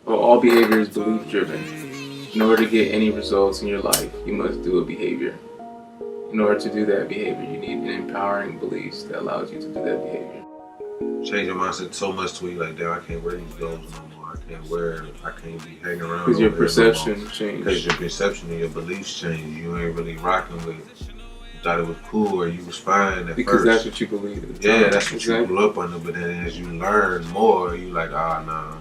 Well, all behavior is belief driven. In order to get any results in your life, you must do a behavior. In order to do that behavior, you need an empowering beliefs that allows you to do that behavior. Change your mindset so much to where you're like, damn, I can't wear these clothes no more. I can't be hanging around. Because your perception changed. Because your perception and your beliefs change. You ain't really rocking with it. You thought it was cool or you was fine at because first. That's what you believe at the time. Yeah, that's what you grew up under. But then as you learn more, you like, nah.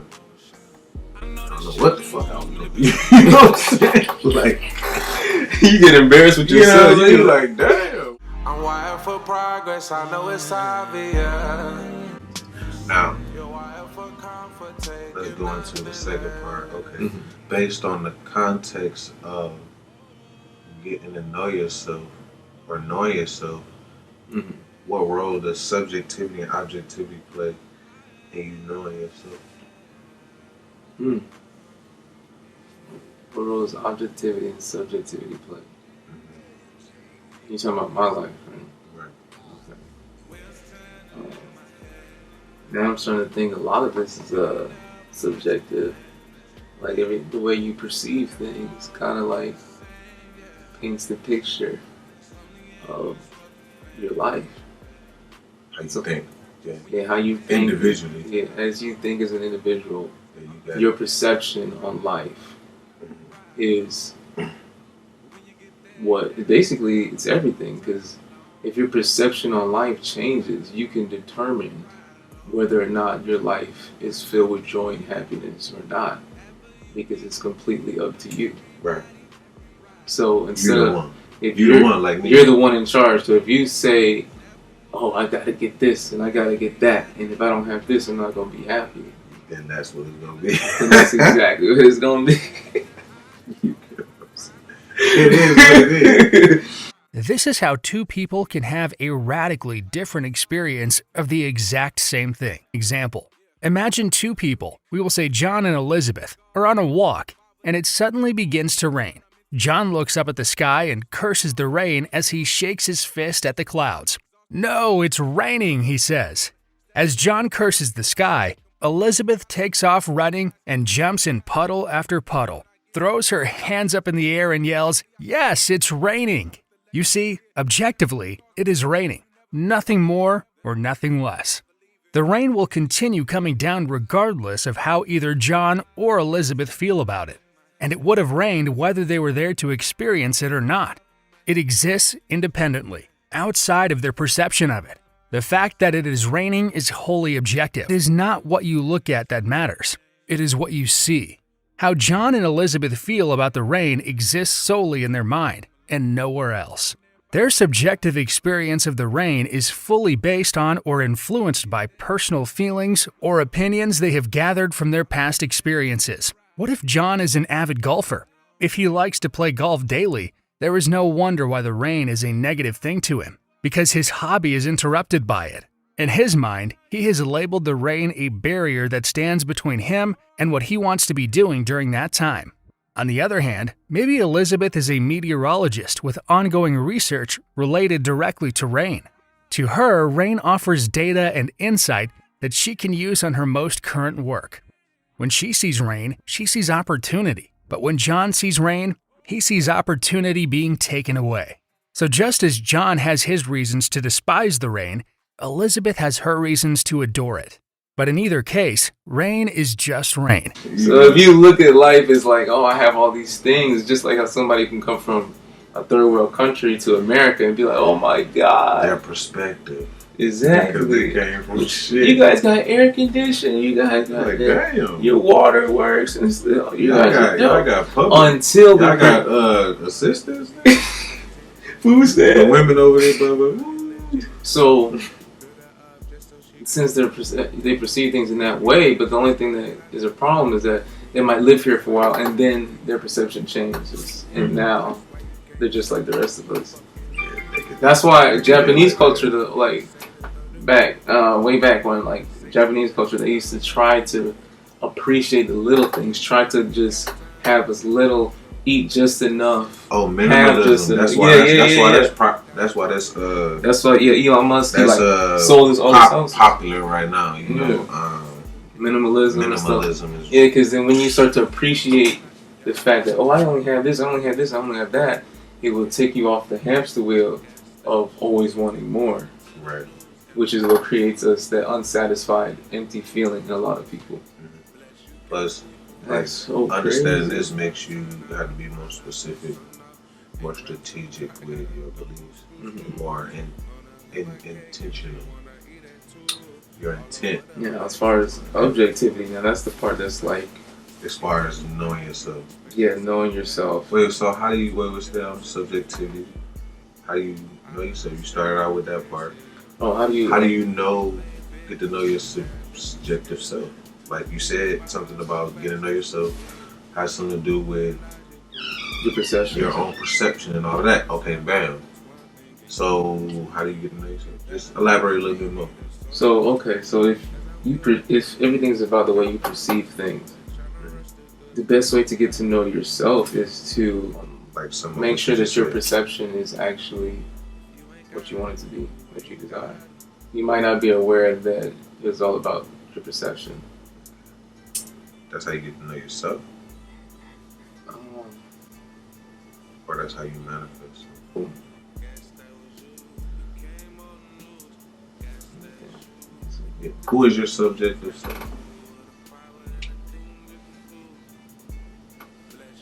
I don't know what the fuck I was doing. You know what I'm saying? Like, you get embarrassed with yourself. You know, like, damn. I'm wired for progress. I know it's obvious. Now, let's go into the second part. Okay. Mm-hmm. Based on the context of getting to know yourself or knowing yourself, mm-hmm. what role does subjectivity and objectivity play in you knowing yourself? What role does objectivity and subjectivity play? Mm-hmm. You're talking about my life, right? Right. Okay. Now I'm starting to think a lot of this is subjective. Like the way you perceive things kind of like paints the picture of your life. How you think. Yeah, how you think. Individually. Yeah, as you think as an individual, you your perception on life is what, basically it's everything, because if your perception on life changes, you can determine whether or not your life is filled with joy and happiness or not, because it's completely up to you. Right. So instead of, if you're the one like me, you're the one in charge. So if you say, oh, I gotta get this and I gotta get that, and if I don't have this, I'm not gonna be happy, then that's what it's gonna be. And that's exactly what it's gonna be. It is what it is. This is how two people can have a radically different experience of the exact same thing. Example: imagine two people, we will say John and Elizabeth, are on a walk, and it suddenly begins to rain. John looks up at the sky and curses the rain as he shakes his fist at the clouds. "No, it's raining," he says. As John curses the sky, Elizabeth takes off running and jumps in puddle after puddle, throws her hands up in the air and yells, "Yes, it's raining." You see, objectively, it is raining. Nothing more or nothing less. The rain will continue coming down regardless of how either John or Elizabeth feel about it. And it would have rained whether they were there to experience it or not. It exists independently, outside of their perception of it. The fact that it is raining is wholly objective. It is not what you look at that matters. It is what you see. How John and Elizabeth feel about the rain exists solely in their mind and nowhere else. Their subjective experience of the rain is fully based on or influenced by personal feelings or opinions they have gathered from their past experiences. What if John is an avid golfer? If he likes to play golf daily, there is no wonder why the rain is a negative thing to him, because his hobby is interrupted by it. In his mind, he has labeled the rain a barrier that stands between him and what he wants to be doing during that time. On the other hand, maybe Elizabeth is a meteorologist with ongoing research related directly to rain. To her, rain offers data and insight that she can use on her most current work. When she sees rain, she sees opportunity. But when John sees rain, he sees opportunity being taken away. So just as John has his reasons to despise the rain, Elizabeth has her reasons to adore it. But in either case, rain is just rain. So if you look at life as like, oh, I have all these things, just like how somebody can come from a third world country to America and be like, oh my God. Their perspective. Exactly. They came from shit. You guys got air conditioning. You guys got like, damn. Your water works and still. Y'all got public. Until y'all got assistants. Who's that? The women over there, blah. So since they perceive things in that way, but the only thing that is a problem is that they might live here for a while and then their perception changes, and now they're just like the rest of us. That's why Japanese culture, way back when, like Japanese culture, they used to try to appreciate the little things, try to just have as little, eat just enough. Oh, minimalism. That's why Elon Musk sold his all his house. Popular right now. You know, minimalism and stuff. Minimalism is Yeah, because then when you start to appreciate the fact that, oh, I only have this, I only have this, I only have that, it will take you off the hamster wheel of always wanting more. right. Which is what creates us that unsatisfied, empty feeling in a lot of people. Plus, That's so understanding crazy. this makes you have to be more specific, more strategic with your beliefs, more intentional. Your intent, Yeah, as far as objectivity, now that's the part that's like, as far as knowing yourself. yeah, knowing yourself. Wait, so how do you, what's that subjectivity? How do you know yourself? You started out with that part. Oh, how do you Get to know your subjective self? Like you said something about getting to know yourself has something to do with your perception? your own perception and all of that. Okay, bam. So how do you get to know yourself? Just elaborate a little bit more. So if everything's about the way you perceive things, the best way to get to know yourself is to Like make sure that your perception is actually what you want it to be, what you desire. You might not be aware that it's all about your perception. That's how you get to know yourself, or that's how you manifest. Yeah. Who is your subjective self?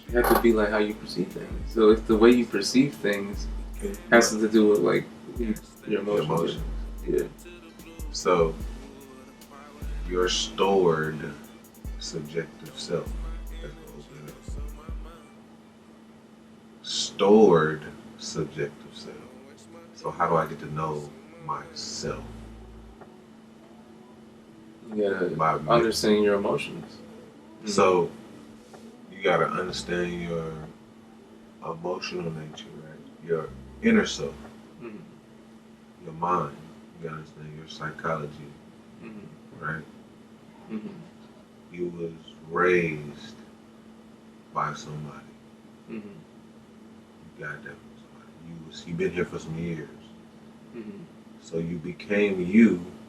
You have to be like how you perceive things. So if the way you perceive things has to do with like your emotions. Yeah. So your stored subjective self. Stored subjective self. So how do I get to know myself? You gotta By understand your emotions. So you gotta understand your emotional nature, right? Your inner self, your mind. You gotta understand your psychology, right? You was raised by somebody. You got that from somebody. You've been here for some years. So you became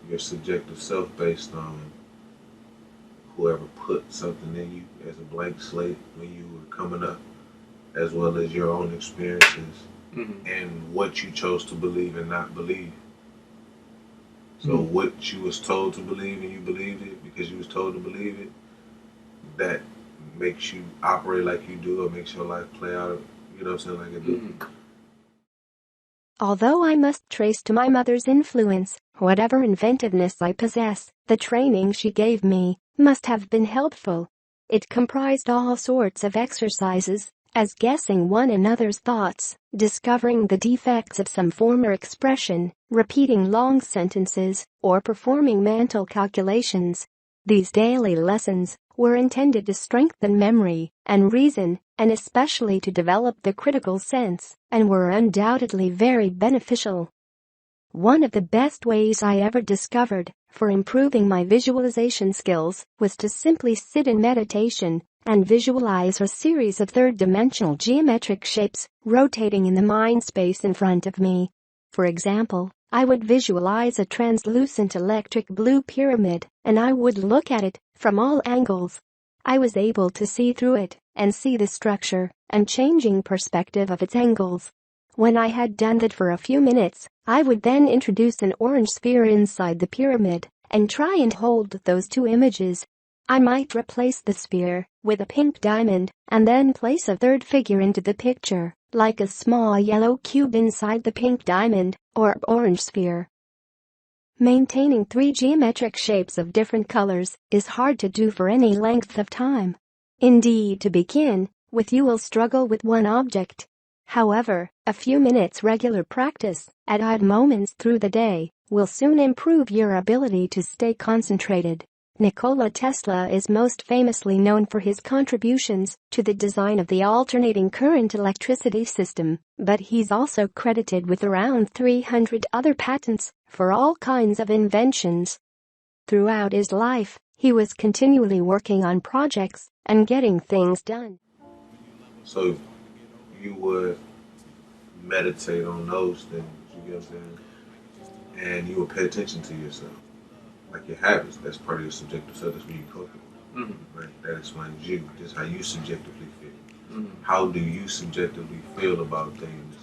your subjective self based on whoever put something in you as a blank slate when you were coming up, as well as your own experiences and what you chose to believe and not believe. So what you was told to believe and you believed it because you was told to believe it, that makes you operate like you do or makes your life play out, you know what I'm saying, like it do. Although I must trace to my mother's influence, whatever inventiveness I possess, the training she gave me must have been helpful. It comprised all sorts of exercises, as guessing one another's thoughts, discovering the defects of some former expression, repeating long sentences, or performing mental calculations. These daily lessons were intended to strengthen memory and reason, and especially to develop the critical sense, and were undoubtedly very beneficial. One of the best ways I ever discovered for improving my visualization skills was to simply sit in meditation and visualize a series of third-dimensional geometric shapes rotating in the mind space in front of me. For example, I would visualize a translucent electric blue pyramid, and I would look at it from all angles. I was able to see through it and see the structure and changing perspective of its angles. When I had done that for a few minutes, I would then introduce an orange sphere inside the pyramid and try and hold those two images. I might replace the sphere with a pink diamond and then place a third figure into the picture, like a small yellow cube inside the pink diamond or orange sphere. Maintaining three geometric shapes of different colors is hard to do for any length of time. Indeed, to begin with, you will struggle with one object. However, a few minutes regular practice at odd moments through the day will soon improve your ability to stay concentrated. Nikola Tesla is most famously known for his contributions to the design of the alternating current electricity system, but he's also credited with around 300 other patents for all kinds of inventions. Throughout his life, he was continually working on projects and getting things done. So you would meditate on those things, you get what I'm saying? And you would pay attention to yourself. like your habits. That's part of your subjective self. That's when you comfortable. Right? That explains you. Just how you subjectively feel. How do you subjectively feel about things,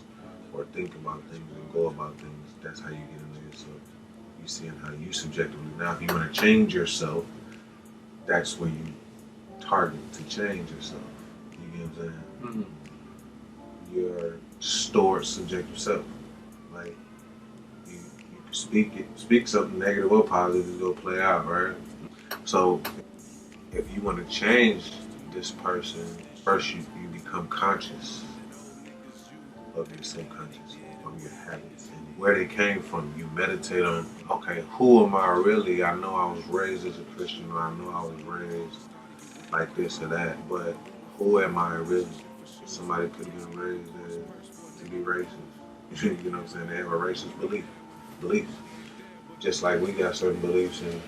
or think about things, and go about things? That's how you get into yourself. You seeing how you subjectively. Now, if you want to change yourself, that's where you target to change yourself. You get what I'm saying? Your stored subjective self. Like you speak something negative or positive, it's gonna play out, right? So if you want to change this person, first you become conscious of your subconscious, from your habits and where they came from. You meditate on, okay, who am I really? I know I was raised as a Christian, or I know I was raised like this or that, but who am I really? Somebody could have been raised to be racist. You know what I'm saying? They have a racist beliefs. Just like we got certain beliefs, and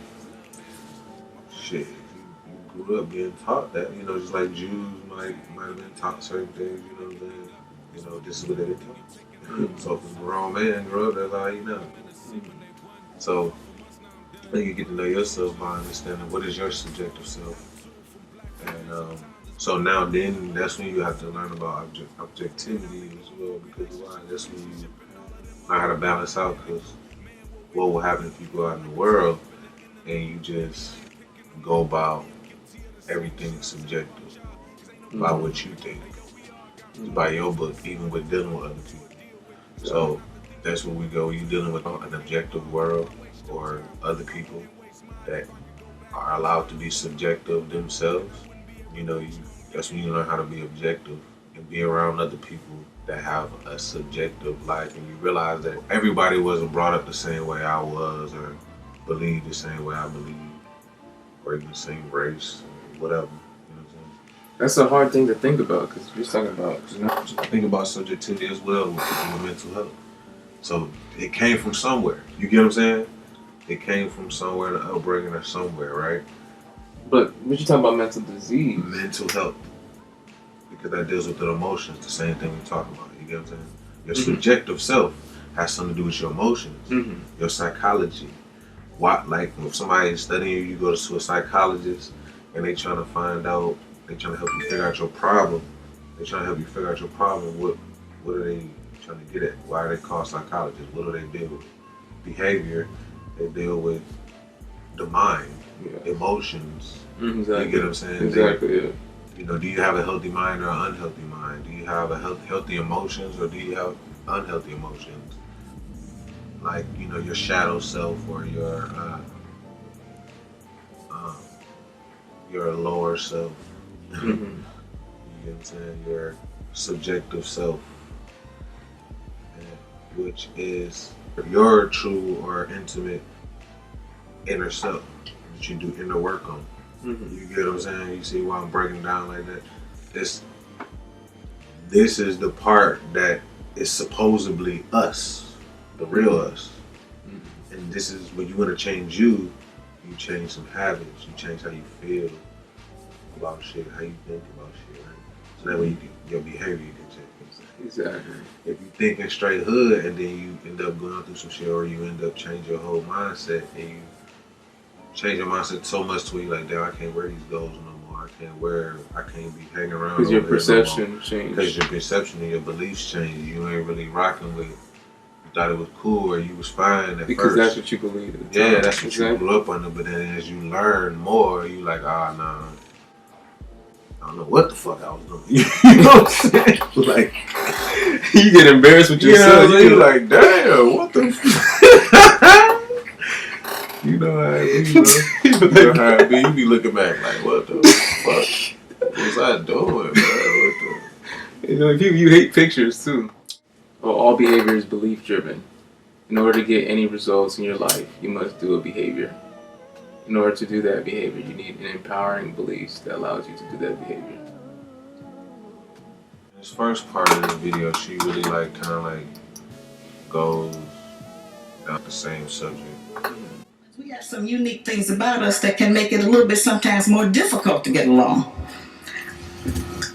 shit, you grew up being taught that, you know, just like Jews might have been taught certain things, you know what I'm saying? You know, this is what they were taught. So if a grown man grew up, that's all you know. So then you get to know yourself by understanding what is your subjective self. And so now then that's when you have to learn about objectivity as well, because why? That's when you learn how to balance out, because what will happen if you go out in the world and you just go about everything subjective, by what you think, by your book, even with dealing with other people. So that's where we go. You dealing with an objective world or other people that are allowed to be subjective themselves. You know, that's when you learn how to be objective and be around other people that have a subjective life, and you realize that everybody wasn't brought up the same way I was, or believed the same way I believe, or even the same race, or whatever. You know what I'm saying? That's a hard thing to think about, because you're talking about, you know, think about subjectivity as well with mental health. So it came from somewhere. You get what I'm saying? It came from somewhere, the upbringing or somewhere, right? But what you talking about, mental disease? Mental health. Because that deals with the emotions, the same thing we're talking about. You get what I'm saying? Your subjective self has something to do with your emotions, your psychology. Like if somebody is studying you, you go to a psychologist and they trying to find out, they trying to help you figure out your problem. They trying to help you figure out your problem. What are they trying to get at? Why are they called psychologists? What do they deal with? Behavior. They deal with the mind, emotions. Exactly. You get what I'm saying? Exactly. Yeah. You know, do you have a healthy mind or an unhealthy mind? Do you have a healthy emotions, or do you have unhealthy emotions? Like, you know, your shadow self, or your lower self. You know what I'm saying? Your subjective self, which is your true or intimate inner self that you do inner work on. You get what I'm saying? You see why I'm breaking down like that? This is the part that is supposedly us, the real us. And this is when you want to change you change some habits, you change how you feel about shit, how you think about shit, right? So that way your behavior can change. Exactly. If you thinking straight hood and then you end up going through some shit, or you end up changing your whole mindset, and you change your mindset so much to where you're like, damn, I can't wear these goals no more. I can't be hanging around. Because your perception changed. Because your perception and your beliefs changed. You ain't really rocking with, you thought it was cool or you was fine at because first. That's what you believe at the time. Yeah, that's what you grew up under. But then as you learn more, you like, nah, I don't know what the fuck I was doing. You know what I'm saying? Like, you get embarrassed with yourself. You're like, damn, what the fuck? You know how it be, bro. You know how it be. You be looking back like, what the fuck was I doing, bro? You know, you hate pictures too. Well, all behavior is belief driven. In order to get any results in your life, you must do a behavior. In order to do that behavior, you need an empowering beliefs that allows you to do that behavior. This first part of this video, she really goes down the same subject. We have some unique things about us that can make it a little bit sometimes more difficult to get along.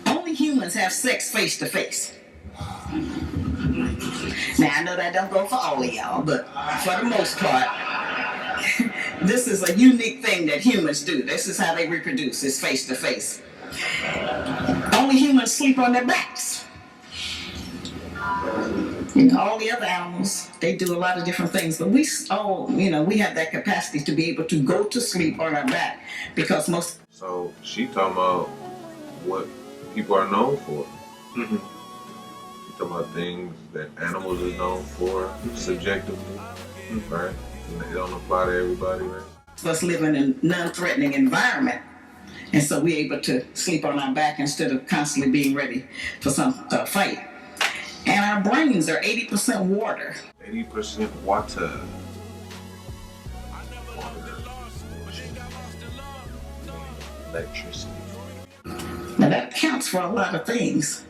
Only humans have sex face to face. Now I know that don't go for all of y'all, but for the most part, This is a unique thing that humans do. This is how they reproduce, is face to face. Only humans sleep on their backs. All the other animals, they do a lot of different things, but we all, we have that capacity to be able to go to sleep on our back because most. So she talking about what people are known for. Mm-hmm. She talking about things that animals are known for subjectively, right? And they don't apply to everybody, right? Us live in a non-threatening environment, and so we're able to sleep on our back instead of constantly being ready for some fight. And our brains are 80% water. 80% water. Electricity. Now that counts for a lot of things.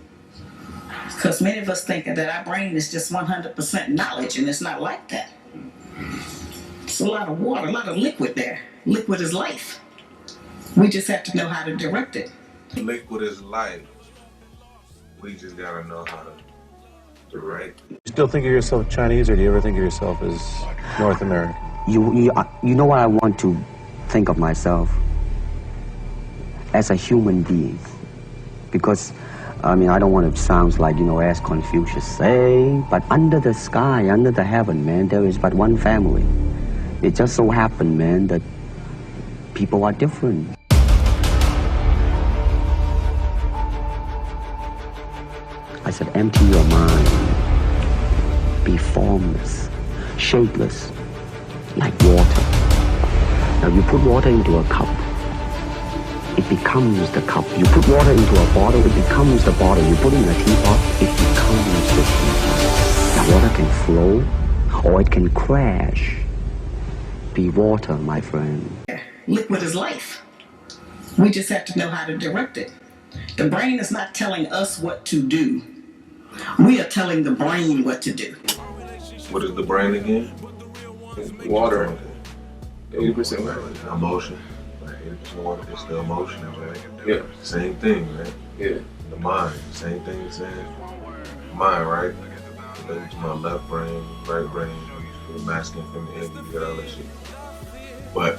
Because many of us think that our brain is just 100% knowledge, and it's not like that. It's a lot of water, a lot of liquid there. Liquid is life. We just have to know how to direct it. Liquid is life. We just gotta know how to direct it. You still think of yourself Chinese, or do you ever think of yourself as North American? You know what I want to think of myself? As a human being. Because, I don't want to sound like, as Confucius say, but under the sky, under the heaven, man, there is but one family. It just so happened, man, that people are different. I said, empty your mind. Be formless, shapeless, like water. Now you put water into a cup, it becomes the cup. You put water into a bottle, it becomes the bottle. You put it in a teapot, it becomes the teapot. Now water can flow, or it can crash. Be water, my friend. Liquid is life. We just have to know how to direct it. The brain is not telling us what to do. We are telling the brain what to do. What is the brain again? Water. 80% water. Emotion. 80% water is the emotions, right? Yeah. Same thing, right? Yeah. The mind, same thing, same mind, right? Related to my left brain, right brain, the masculine, feminine, you get all that shit. But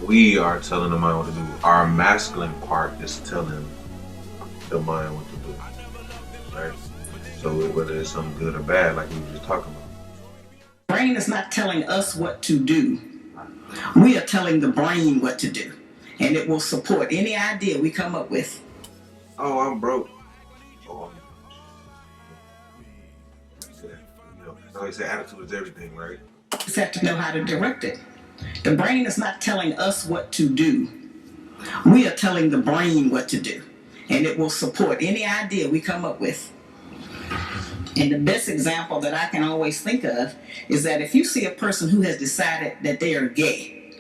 we are telling the mind what to do. Our masculine part is telling the mind what to do, right? So whether it's something good or bad, like we were just talking about. Brain is not telling us what to do. We are telling the brain what to do, and it will support any idea we come up with. Oh, I'm broke. Oh, I always say attitude is everything, right? We just have to know how to direct it. The brain is not telling us what to do. We are telling the brain what to do, and it will support any idea we come up with. And the best example that I can always think of is that if you see a person who has decided that they are gay.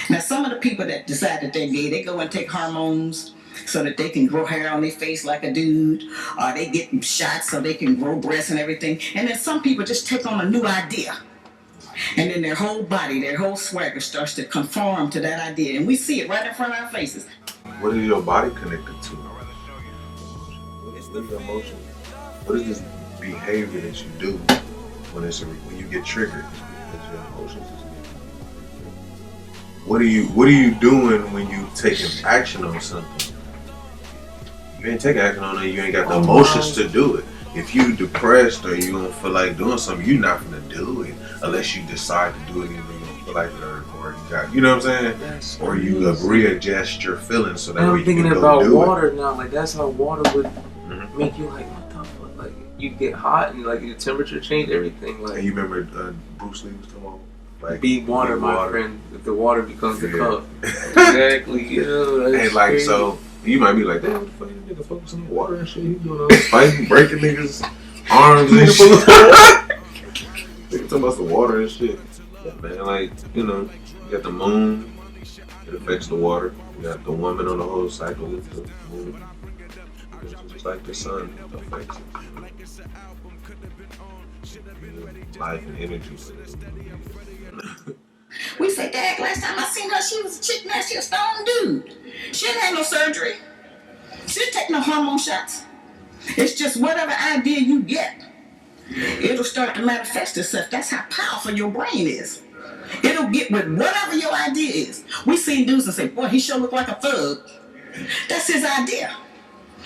Now, some of the people that decide that they're gay, they go and take hormones so that they can grow hair on their face like a dude, or they get shots so they can grow breasts and everything. And then some people just take on a new idea. And then their whole body, their whole swagger starts to conform to that idea. And we see it right in front of our faces. What is your body connected to? What is your emotion? What is this behavior that you do when you get triggered? Because your emotions is What are you doing when you taking action on something? You ain't taking action on it, you ain't got the emotions to do it. If you depressed or you don't feel like doing something, you're not gonna do it unless you decide to do it, either you don't feel like it or you got, you know what I'm saying? Or you readjust your feelings so that way you can go do it. I'm thinking about water now, like that's how water would make you like, what the fuck? Like you get hot and like your temperature change, everything. Like, and you remember Bruce Lee was talking about like be water, my friend. If the water becomes the cup, exactly. And like crazy. So you might be like, damn, what the fuck, you nigga focus on water and shit. He doing all this fighting, breaking niggas' arms and shit. Nigga talking about the water and shit. Yeah, man, like you got the moon. It affects the water. You got the woman on the whole cycle with the moon. Just like the sun affects it. Life and energy. We say, Dad, last time I seen her, she was a chick, now she a stone dude. She didn't have no surgery. She didn't take no hormone shots. It's just whatever idea you get, it'll start to manifest itself. That's how powerful your brain is. It'll get with whatever your idea is. We seen dudes and say, boy, he sure look like a thug. That's his idea.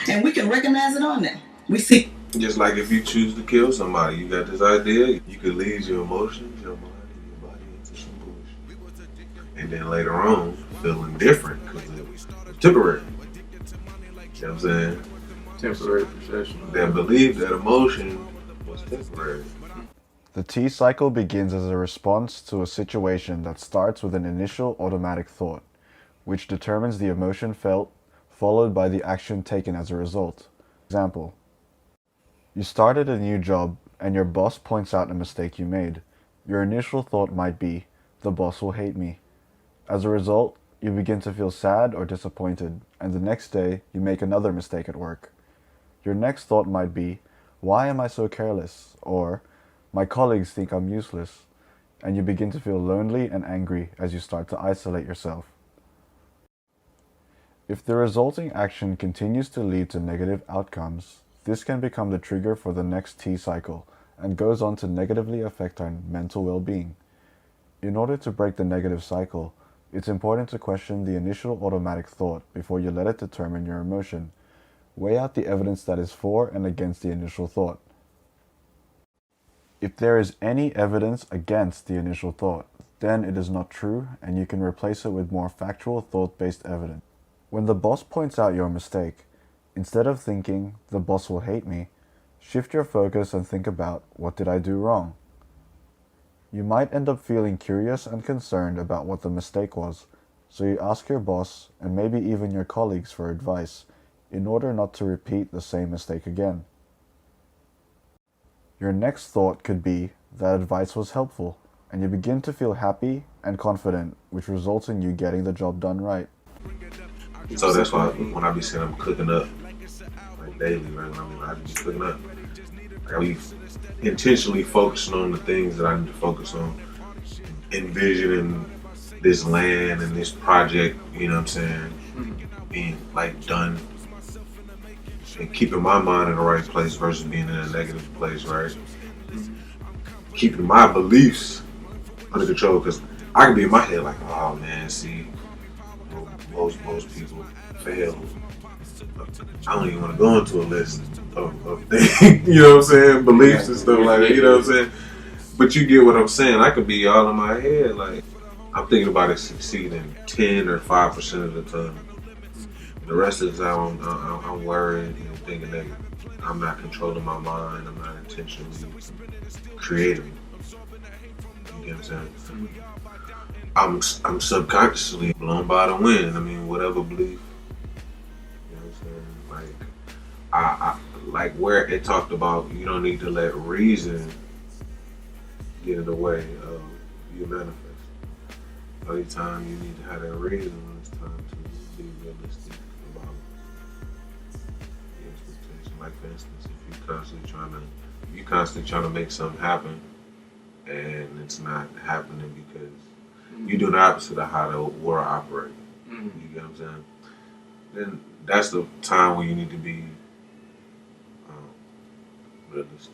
And we can recognize it on them. We see. Just like if you choose to kill somebody, you got this idea, you could lead your emotions, your mind, and your body into some bullshit. And then later on, feeling different because it was temporary. You know what I'm saying? Temporary perception. Then believe that emotion was temporary. The T cycle begins as a response to a situation that starts with an initial automatic thought, which determines the emotion felt, followed by the action taken as a result. Example: you started a new job and your boss points out a mistake you made. Your initial thought might be, the boss will hate me. As a result, you begin to feel sad or disappointed, and the next day you make another mistake at work. Your next thought might be, why am I so careless? Or, my colleagues think I'm useless. And you begin to feel lonely and angry as you start to isolate yourself. If the resulting action continues to lead to negative outcomes, this can become the trigger for the next T cycle and goes on to negatively affect our mental well-being. In order to break the negative cycle, it's important to question the initial automatic thought before you let it determine your emotion. Weigh out the evidence that is for and against the initial thought. If there is any evidence against the initial thought, then it is not true and you can replace it with more factual thought-based evidence. When the boss points out your mistake, instead of thinking, the boss will hate me, shift your focus and think about, what did I do wrong? You might end up feeling curious and concerned about what the mistake was, so you ask your boss and maybe even your colleagues for advice in order not to repeat the same mistake again. Your next thought could be that advice was helpful, and you begin to feel happy and confident, which results in you getting the job done right. So that's why when I be saying I'm cooking up, like daily, right? When I be cooking up, I be intentionally focusing on the things that I need to focus on, envisioning this land and this project, you know what I'm saying, being like done, and keeping my mind in the right place versus being in a negative place, right? Keeping my beliefs under control, because I can be in my head like, oh man, see, most people fail. I don't even want to go into a list of things, you know what I'm saying, beliefs and stuff like that, you know what I'm saying? But you get what I'm saying. I could be all in my head, like, I'm thinking about it succeeding 10 or 5% of the time. The rest of the time, I'm worried and thinking that I'm not controlling my mind, I'm not intentionally creating. You get what I'm saying? I'm subconsciously blown by the wind. I mean, whatever belief. You know what I'm saying? Like, I like where it talked about you don't need to let reason get in the way of your manifest. Only time you need to have that reason when it's time to be realistic about the expectation. Like for instance, if you're constantly trying to make something happen and it's not happening because you do the opposite of how the world operates. You get what I'm saying? Then that's the time when you need to be realistic.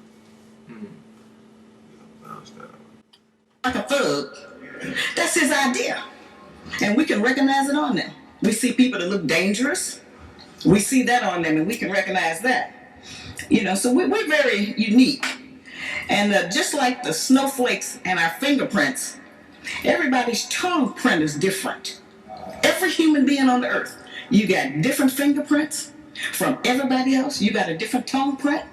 Balance that out. Like a thug, that's his idea. And we can recognize it on them. We see people that look dangerous. We see that on them and we can recognize that. You know, so we're very unique. And just like the snowflakes and our fingerprints, everybody's tongue print is different. Every human being on the earth, you got different fingerprints from everybody else. You got a different tongue print.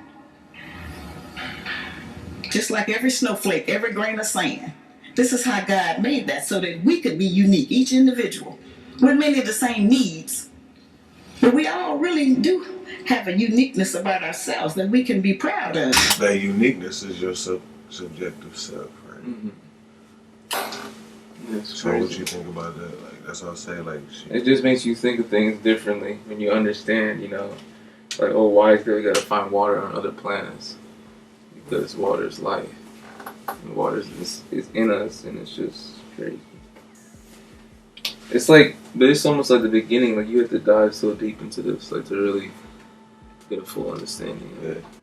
Just like every snowflake, every grain of sand. This is how God made that, so that we could be unique, each individual, with many of the same needs. But we all really do have a uniqueness about ourselves that we can be proud of. That uniqueness is your subjective self, right? So crazy. what you think about that? Like, that's what I say, like, shit. It just makes you think of things differently when you understand, you know, like, oh, why is there we gotta find water on other planets? Because water is life. And water is in us, and it's just crazy. It's like, but it's almost like the beginning, like you have to dive so deep into this, like to really get a full understanding of it. Yeah.